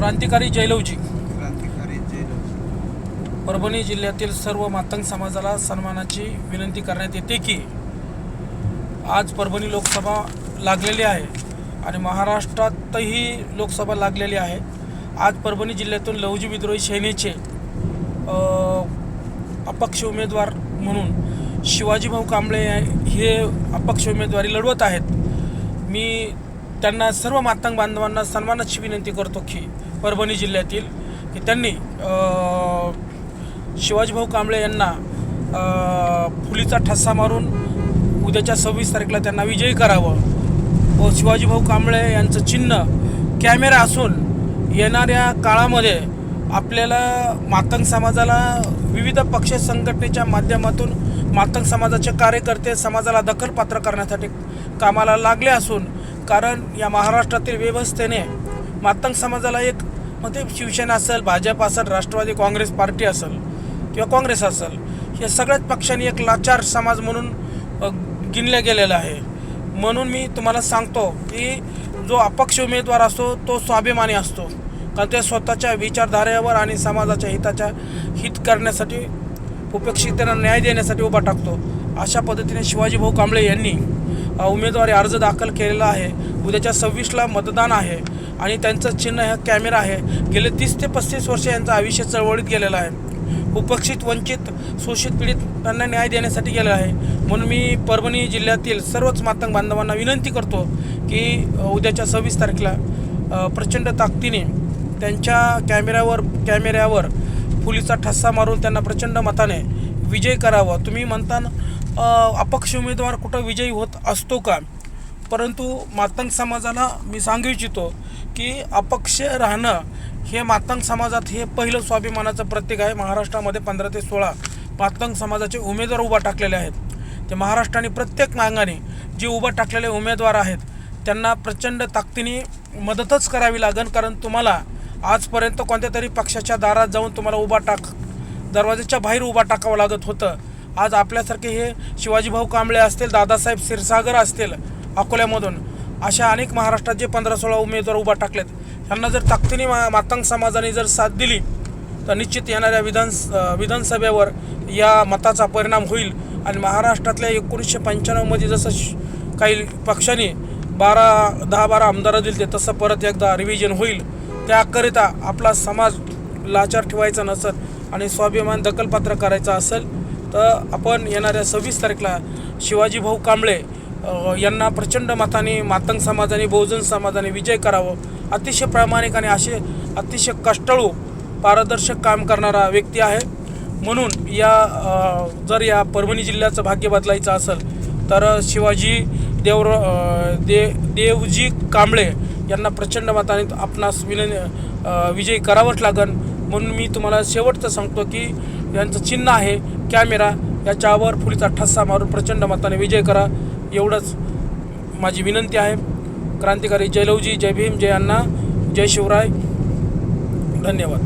क्रांतिकारी जयलवजी क्रांतिकारी जयलवजी परभणी जिल्ह्यातील सर्व मातंग समाजाला सन्मानाची विनंती करण्यात येते की आज परभणी लोकसभा लागलेली आहे आणि महाराष्ट्रातही लोकसभा लागलेली आहे। आज परभणी जिल्ह्यातून लहुजी विद्रोही सेनेचे अपक्ष उमेदवार म्हणून शिवाजीभाऊ कांबळे हे अपक्ष उमेदवारी लढवत आहेत। मी त्यांना सर्व मातंग बांधवांना सन्मानाची विनंती करतो की परभणी जिल्ह्यातील की त्यांनी शिवाजीभाऊ कांबळे यांना फुलीचा ठसा मारून उद्याच्या 26 तारखेला त्यांना विजयी करावं व शिवाजीभाऊ कांबळे यांचं चिन्ह कॅमेरा असून येणाऱ्या काळामध्ये आपल्याला मातंग समाजाला विविध पक्ष संघटनेच्या माध्यमातून मातंग समाजाचे कार्यकर्ते समाजाला दखलपात्र करण्यासाठी कामाला लागले असून कारण या महाराष्ट्रातील व्यवस्थेने मातंग समाजाला एक मध्ये शिवसेना असेल, भाजप असेल, राष्ट्रवादी काँग्रेस पार्टी असेल किंवा काँग्रेस असेल, या सगळ्याच पक्षांनी एक लाचार समाज म्हणून गिनला गेलेला आहे। म्हणून मी तुम्हाला सांगतो की जो अपक्ष उमेदवार असतो तो स्वाभिमानी असतो कारण ते स्वतःच्या विचारधारेवर आणि समाजाच्या हित करण्यासाठी उपेक्षितांना न्याय देण्यासाठी उभा टाकतो। अशा पद्धतीने शिवाजीभाऊ कांबळे यांनी उमेदवारी अर्ज दाखल केलेला आहे। उद्याच्या 26ला मतदान आहे आणि त्यांचं चिन्ह हे कॅमेरा आहे। गेले 30 ते 35 वर्ष यांचं आयुष्य चळवळीत गेलेलं आहे। उपेक्षित, वंचित, शोषित, पीडित त्यांना न्याय देण्यासाठी गेलेलं आहे। म्हणून मी परभणी जिल्ह्यातील सर्वच मातंग बांधवांना विनंती करतो की उद्याच्या 26 तारखेला प्रचंड ताकदीने त्यांच्या कॅमेऱ्यावर फुलीचा ठसा मारून त्यांना प्रचंड मताने विजय करावा। तुम्ही म्हणता अपक्ष उमेदवार कुठं विजयी होत असतो का? परंतु मातंग समाजाला मी सांगू इच्छितो की अपक्ष राहणं हे मातंग समाजात हे पहिलं स्वाभिमानाचं प्रतीक आहे। महाराष्ट्रामध्ये 15 ते 16 मातंग समाजाचे उमेदवार उभा टाकलेले आहेत। ते महाराष्ट्राने प्रत्येक मार्गाने जे उभा टाकलेले उमेदवार आहेत त्यांना प्रचंड ताकदीने मदतच करावी लागेल कारण तुम्हाला आजपर्यंत कोणत्या तरी पक्षाच्या दारात जाऊन तुम्हाला दरवाजाच्या बाहेर उभा टाकावं लागत होतं। आज आपल्यासारखे हे शिवाजीभाऊ कांबळे असतील, दादासाहेब क्षीरसागर असतील अकोल्यामधून, अशा अनेक महाराष्ट्रात जे 15-16 उमेदवार उभा टाकलेत त्यांना जर ताकदीने मातंग समाजाने जर साथ दिली तर निश्चित येणाऱ्या विधानसभेवर या मताचा परिणाम होईल आणि महाराष्ट्रातल्या 1995मध्ये जसं काही पक्षांनी 10-12 आमदार दिले तसं परत एकदा रिव्हिजन होईल। त्याकरिता आपला समाज लाचार ठेवायचा नसेल आणि स्वाभिमान दखलपात्र करायचा असेल तर आपण येणाऱ्या 26 तारखेला शिवाजीभाऊ कांबळे यांना प्रचंड मताने मातंग समाजाने, बहुजन समाजाने विजय करावं। अतिशय प्रामाणिक आणि अतिशय कष्टाळू पारदर्शक काम करणारा व्यक्ती आहे। म्हणून जर या परभणी जिल्ह्याचं भाग्य बदलायचं असेल तर शिवाजी देवजी कांबळे यांना प्रचंड मताने आपणास विजय करावंच लागेल। म्हणून मी तुम्हाला शेवटचं सांगतो की यांचं चिन्ह आहे कॅमेरा, याच्यावर फुलीचा ठसा मारून प्रचंड मताने विजय करा, एवढंच माझी विनंती आहे। क्रांतिकारी जयलवजी, जय भीम, जय अण्णा, जय शिवराय, धन्यवाद।